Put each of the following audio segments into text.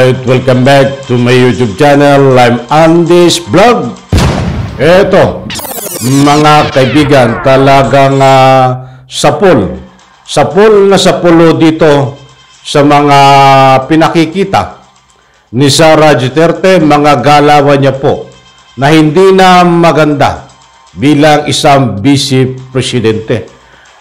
Alright, welcome back to my YouTube channel. I'm Andy's Vlog. Eto, mga kaibigan, talagang sapul na sapulo dito sa mga pinakikita ni Sara Duterte, mga galawan niya po na hindi na maganda bilang isang vice presidente.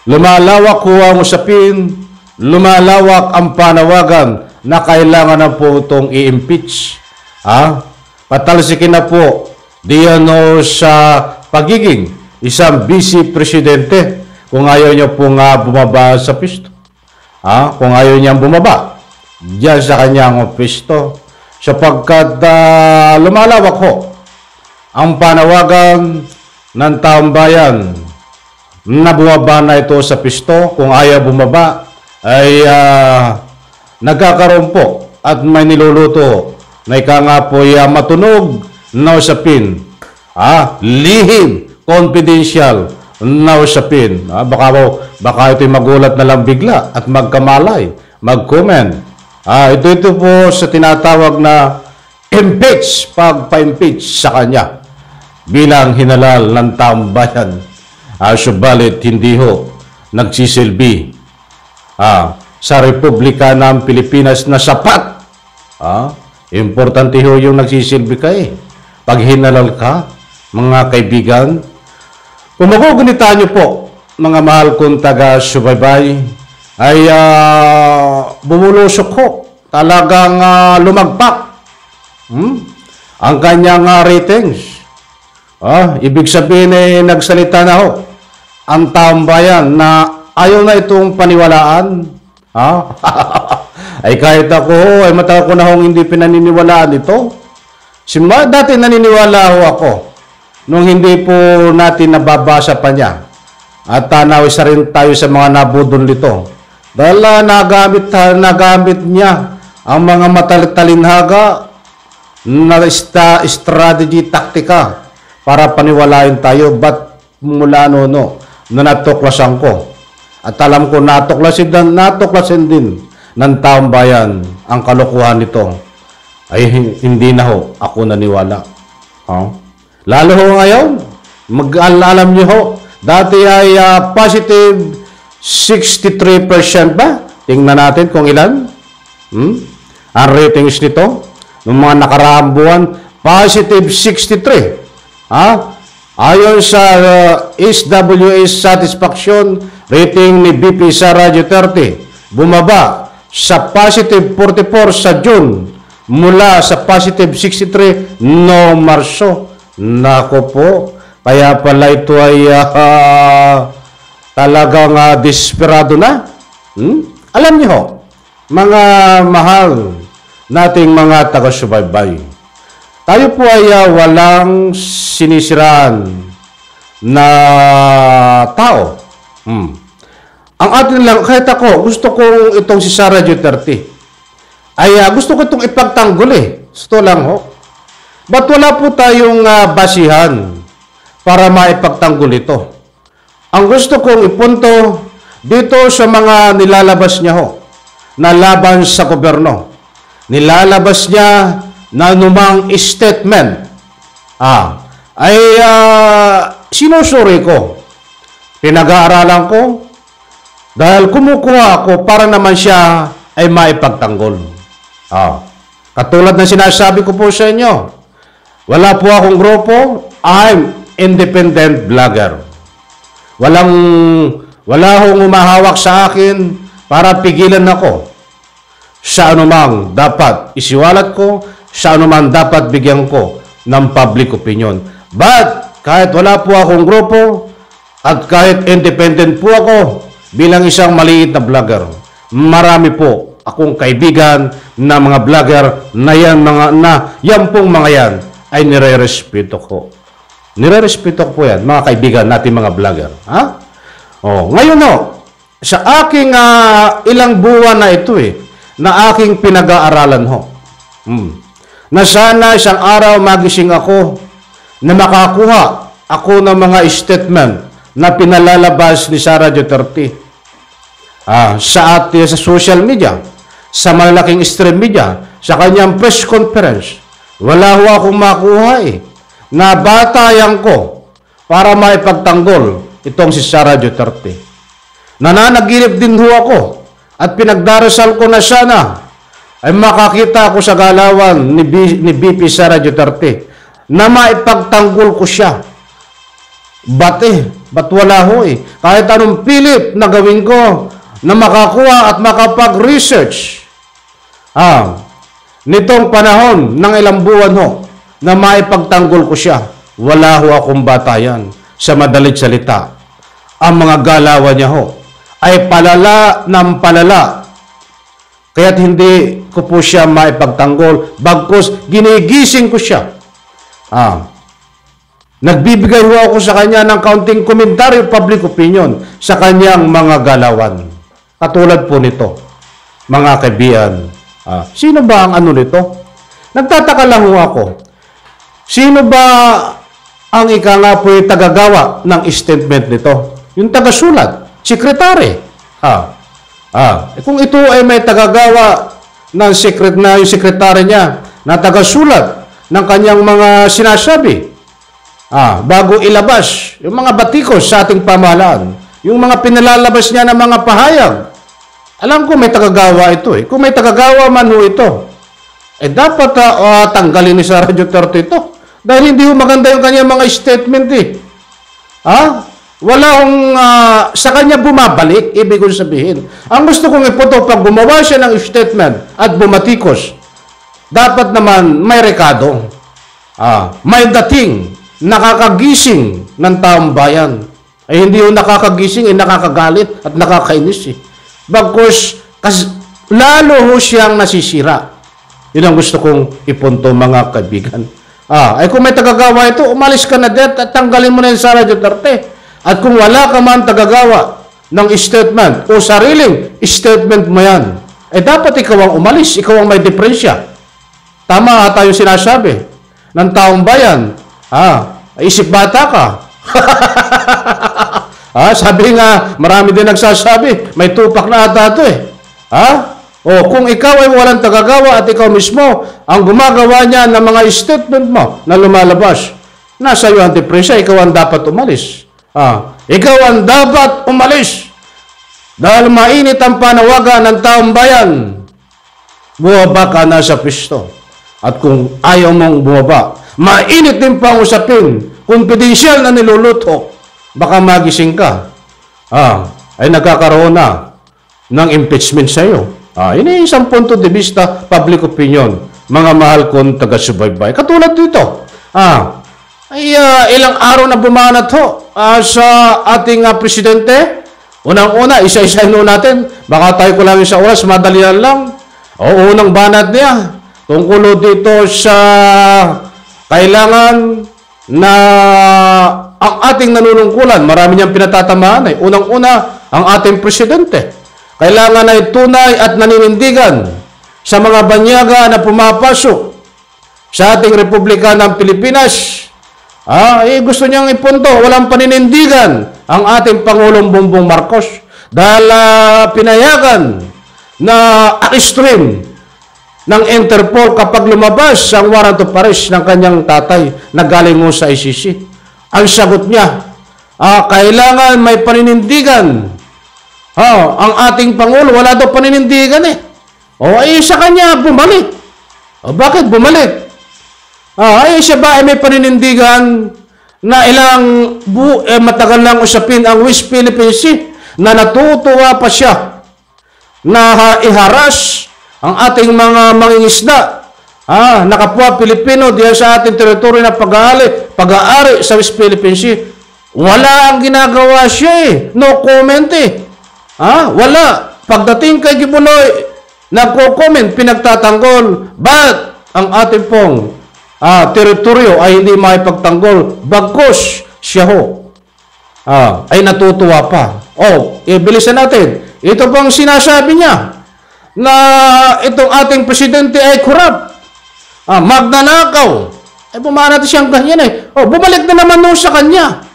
Lumalawak ho ang usapin, lumalawak ang panawagan na kailangan na po itong i-impeach. Patalsikin na po diyan sa pagiging isang vice presidente kung ayaw niya po nga bumaba sa pisto. Kung ayaw niyang bumaba diyan sa kanyang pisto, sapagkat lumalawak ho ang panawagan ng taong bayan na bumaba na ito sa pisto. Kung ayaw bumaba ay nagkakaroon po at may niluluto na ika nga po matunog na usapin, lihim, confidential na usapin. Baka ito'y magulat na lang bigla at magkamalay, mag-comment. Ito po sa tinatawag na impeach, pagpa-impeach sa kanya bilang hinalal ng taong bayan. Subalit hindi ho nagsisilbi sa Republika ng Pilipinas na sapat. Importante ho yung nagsisilbi ka pag hinalal ka, mga kaibigan. Kung magugunita nyo po, mga mahal kong taga-subaybay, ay bumulusok ho, talagang lumagpak ang kanyang ratings. Ibig sabihin nagsalita na ho ang taong bayan na ayaw na itong paniwalaan. Ay kahit ako, ay matagal ko na hong hindi pinaniniwalaan ito. Dati naniniwala ho ako nung hindi po natin nababasa pa niya. At nawisa rin tayo sa mga nabudol nito. Dahil nagamit niya ang mga matatalinhaga na strategy, taktika para paniwalain tayo. Ba't mula na natuklasan ko? At alam ko natuklasin din ng taong bayan ang kalokohan nito. Ay hindi na ho ako naniwala. Lalo ho ngayon, alam niyo ho, dati ay positive 63% ba? Tingnan natin kung ilan. Ang ratings nito, ng mga nakaraang buwan, positive 63. Ayon sa SWS Satisfaction rating ni BP Sara Duterte, bumaba sa positive 44 sa June mula sa positive 63 noong Marso. Nako po, kaya pala ito ay talagang desperado na. Alam niyo ho, mga mahal nating mga taga-subaybay, tayo po ay walang sinisiraan na tao. Ang atin lang, kahit ako, gusto kong itong si Sara Duterte, ay gusto ko itong ipagtanggol Gusto lang ho. Ba't wala po tayong basihan para maipagtanggol ito? Ang gusto kong ipunto dito sa mga nilalabas niya ho, na laban sa gobyerno. Nilalabas niya na anumang statement ay sinusuri ko, pinag-aaralan ko, dahil kumukuha ako para naman siya ay maipagtanggol. Katulad ng sinasabi ko po sa inyo, wala po akong grupo, I'm independent vlogger. Wala akong umahawak sa akin para pigilan ako sa anumang dapat isiwalat ko, sa anumang dapat bigyan ko ng public opinion. But kahit wala po akong grupo at kahit independent po ako bilang isang maliit na vlogger, marami po akong kaibigan na mga vlogger na yan pong mga yan ay nire-respeto ko. Nire-respeto ko po yan, mga kaibigan natin mga vlogger. Ngayon sa aking ilang buwan na ito na aking pinag-aaralan ho, na sana isang araw magising ako na makakuha ako ng mga statement na pinalalabas ni Sara Duterte sa social media, sa malalaking stream media, sa kanyang press conference, wala ho akong makuha na batayan ko para maipagtanggol itong si Sara Duterte. Nananaginip din ho ako at pinagdarasal ko na sana ay makakita ako sa galawan ni BP Sara Duterte na maipagtanggol ko siya. Ba't wala ho Kahit anong pilit na gawin ko na makakuha at makapag-research nitong panahon ng ilang buwan ho na maipagtanggol ko siya, wala ho akong batayan. Sa madalit salita, ang mga galawan niya ho ay palala ng palala. Kaya't hindi ko po siya maipagtanggol, bagkus ginigising ko siya. Nagbibigay ho ako sa kanya ng kaunting komentaryo, public opinion sa kanyang mga galawan. Katulad po nito, mga kaibigan. Sino ba ang ano nito? Nagtataka lang ho ako. Sino ba ang ika nga po yung tagagawa ng statement nito? Yung tagasulat, sekretary. Kung ito ay may tagagawa ng yung sekretary niya na tagasulat ng kanyang mga sinasabi, bago ilabas yung mga batikos sa ating pamahalaan, yung mga pinalalabas niya ng mga pahayag, alam ko may tagagawa ito Kung may tagagawa man ho ito, dapat tanggalin ni Sara Duterte ito. Dahil hindi ho maganda yung kanyang mga statement Wala akong sa kanya bumabalik, ibig kong sabihin. Ang gusto kong iputo, pag gumawa siya ng statement at bumatikos, dapat naman may rekado. May dating, nakakagising ng taong bayan. Ay hindi yung nakakagising, nakakagalit at nakakainis Bagkus, lalo ho siyang nasisira. Yun ang gusto kong ipunto, mga kaibigan. Ay kung may tagagawa ito, umalis ka na det at tanggalin mo na yung Sara Duterte. At kung wala ka man tagagawa ng statement o sariling statement mo yan, dapat ikaw ang umalis, ikaw ang may diferensya. Tama tayo sinasabi ng taong bayan. Isip bata ka. Sabi nga, marami din nagsasabi, may tupak na ata ito kung ikaw ay walang tagagawa at ikaw mismo ang gumagawa niya ng mga statement mo na lumalabas, nasa iyo ang diferensya, ikaw ang dapat umalis. Ikaw ang dapat umalis dahil mainit ang panawagan ng taong bayan. Bumaba ka na sa pisto. At kung ayaw mong bumaba, mainit din pang usapin, confidential na niluluto, baka magising ka. Ay nagkakaroon na ng impeachment sa iyo. Ini isang punto de vista, public opinion, mga mahal kong taga-subaybay. Katulad dito, ilang araw na bumanat ho sa ating presidente. Unang-una, isa-isahin natin. Baka tayo kulang sa oras, madalian lang. Unang banat niya, tungkol dito sa kailangan na ang ating nanunungkulan, marami niyang pinatatamaan unang-una, ang ating presidente. Kailangan ay tunay at naninindigan sa mga banyaga na pumapasok sa ating Republika ng Pilipinas. Gusto niyang ipunto, walang paninindigan ang ating Pangulong Bongbong Marcos dahil pinayagan na extreme ng Interpol kapag lumabas ang warrant of arrest ng kanyang tatay na galing mo sa ICC. Ang sagot niya, kailangan may paninindigan. Ang ating Pangulo, wala daw paninindigan sa kanya, bumalik. Bakit bumalik? Siya ba ay may paninindigan na ilang matagal lang usapin ang West Philippine Sea na natutuwa pa siya na iharas ang ating mga mangingisda, nakapwa Pilipino diyan sa ating teritoryo na pag-aari sa West Philippine Sea. Wala ang ginagawa siya no comment wala. Pagdating kay Gibuloy, nagko-comment, pinagtatanggol. But ang ating pong teritoryo ay hindi maipagtanggol. Bagkus siya ho ay natutuwa pa. Bilisan natin. Ito pong sinasabi niya na itong ating presidente ay corrupt. Magnanakaw. Bumanat siyang ganyan bumalik na naman sa kanya.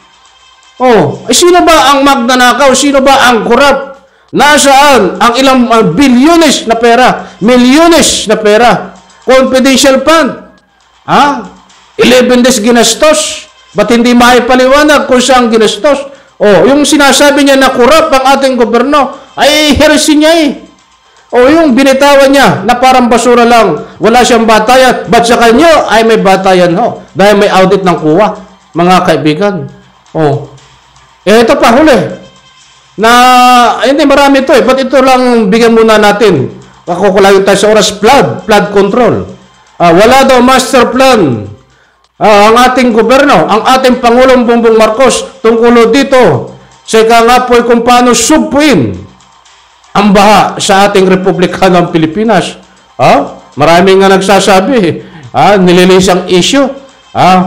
Sino ba ang magnanakaw? Sino ba ang corrupt? Nasaan ang ilang bilyones na pera, milyones na pera? Confidential fund. 11 days ginastos. Ba't hindi maipaliwanag kung saan ginastos? Yung sinasabi niya na kurap ang ating gobyerno, ay heresy niya eh. Yung binitawan niya na parang basura lang, wala siyang batayan, ba't sa kanyo ay may batayan ho? Dahil may audit ng kuwa, mga kaibigan. Ito pa, huli. Hindi marami ito eh. Ba't ito lang bigyan muna natin? Kakukulayin tayo sa oras, flood control. Wala daw master plan. Ang ating gobyerno, ang ating Pangulong Bongbong Marcos, tungkol dito, sa nga po kung paano supuin ang baha sa ating Republika ng Pilipinas. Maraming nga nagsasabi, nililisang issue,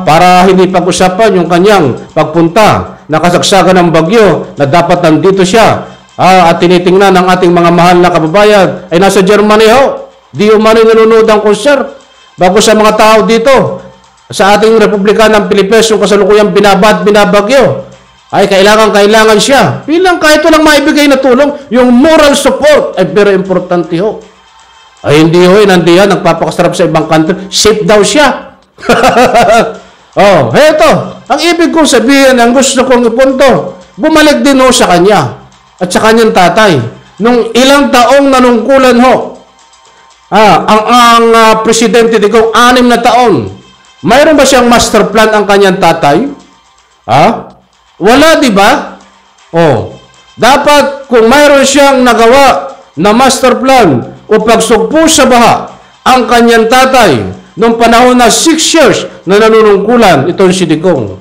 para hindi pag-usapan yung kanyang pagpunta na kasagsagan ng bagyo na dapat nandito siya at tinitingnan ng ating mga mahal na kababayan ay nasa Germany ho. Di umano nanonood ang concert bago sa mga tao dito sa ating Republika ng Pilipinas yung kasalukuyang binabagyo ay kailangan siya. Bilang kahit walang maibigay na tulong, yung moral support ay very importante ho. Ay hindi ho, nandiyan, nagpapakasarap sa ibang country, safe daw siya. Heto, ang ibig kong sabihin, ang gusto kong ipunto, bumalik din ho sa kanya at sa kanyang tatay. Nung ilang taong nanungkulan ho, ang presidente digong 6 na taon, mayroon ba siyang master plan ang kanyang tatay? Wala, di ba? Dapat kung mayroon siyang nagawa na master plan o pagsugpo sa baha ang kanyang tatay noong panahon na 6 years na nanunungkulan itong si Digong,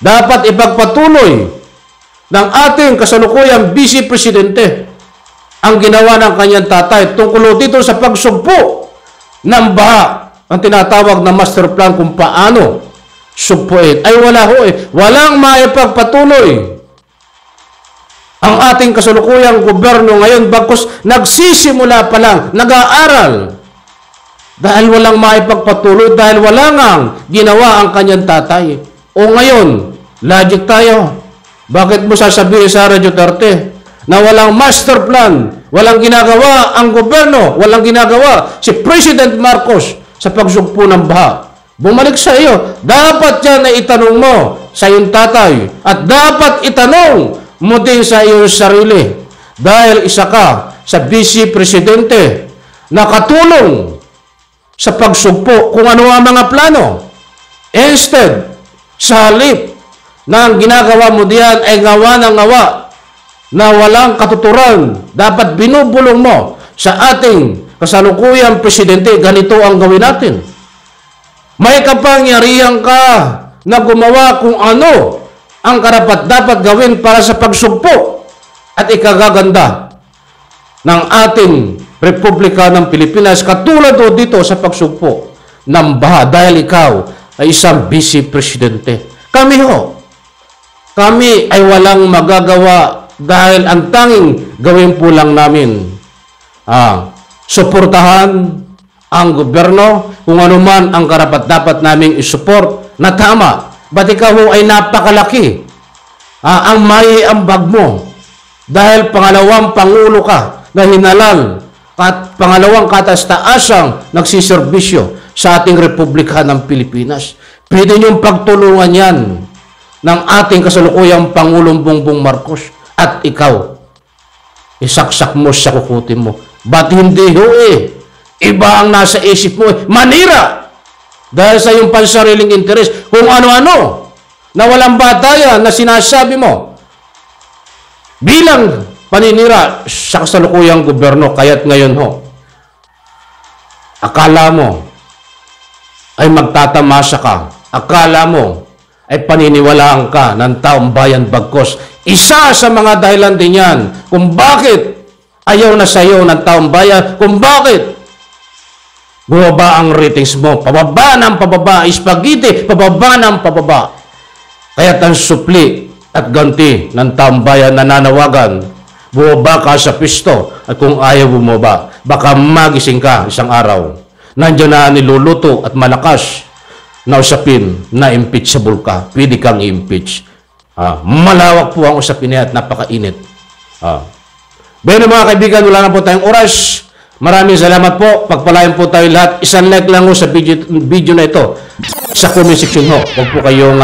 dapat ipagpatuloy ng ating kasalukuyang Vice Presidente ang ginawa ng kanyang tatay tungkol dito sa pagsugpo ng baha, ang tinatawag na master plan kung paano sugpuin. Ay wala ho eh. Walang maipagpatuloy ang ating kasalukuyang gobyerno ngayon bagkus nagsisimula pa lang, nag-aaral. Dahil walang maipagpatuloy, dahil wala ngang ginawa ang kanyang tatay. Ngayon, logic tayo. Bakit mo sasabihin Sara Duterte na walang master plan, walang ginagawa ang gobyerno, walang ginagawa si President Marcos sa pagsugpo ng baha? Bumalik sa iyo. Dapat yan na itanong mo sa iyong tatay at dapat itanong mo din sa iyong sarili dahil isa ka sa Vice Presidente na katulong sa pagsugpo kung ano ang mga plano. Instead, sa halip na ang ginagawa mo diyan ay ngawa ng ngawa na walang katuturan, dapat binubulong mo sa ating kasalukuyang presidente, ganito ang gawin natin. May kapangyarihan ka na gumawa kung ano ang karapat-dapat gawin para sa pagsugpo at ikagaganda ng ating Republika ng Pilipinas katulad o dito sa pagsugpo ng baha dahil ikaw ay isang Vice Presidente. Kami ay walang magagawa dahil ang tanging gawin po lang namin suportahan ang gobyerno kung ano man ang karapat-dapat naming isupport na tama. Ba't ikaw ay napakalaki ang maiambag mo dahil pangalawang pangulo ka na hinalal at pangalawang kataas-taasang nagsiservisyo sa ating Republika ng Pilipinas. Pwede niyong pagtulungan yan ng ating kasalukuyang Pangulong Bongbong Marcos at ikaw, isaksak mo sa kukutin mo. Ba't hindi ho eh? Iba ang nasa isip mo eh. Manira! Dahil sa iyong pansariling interes, kung ano-ano na walang batayan na sinasabi mo bilang paninira sa kasalukuyang gobyerno. Kaya't ngayon ho, akala mo ay magtatamasa ka, akala mo ay paniniwalaan ka ng taong bayan bagkos. Isa sa mga dahilan din yan kung bakit ayaw na sa iyo ng taong bayan, kung bakit bumaba ang ratings mo, pababa ng pababa, spaghetti, pababa ng pababa. Kaya't ang supli at ganti ng taong bayan na nanawagan, bumaba ka sa pisto at kung ayaw bumaba, baka magising ka isang araw. Nandiyan na niluluto at malakas na usapin na impeachable ka. Pwede kang i-impeach. Malawak po ang usapin niya at napakainit. Bueno mga kaibigan, wala na po tayong oras. Maraming salamat po. Pagpalain po tayo lahat. Isang like lang ho sa video na ito. Sa comment section ho. Huwag po kayong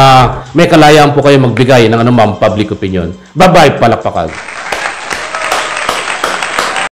may kalayaan po kayo magbigay ng anumang public opinion. Bye-bye, palakpakan.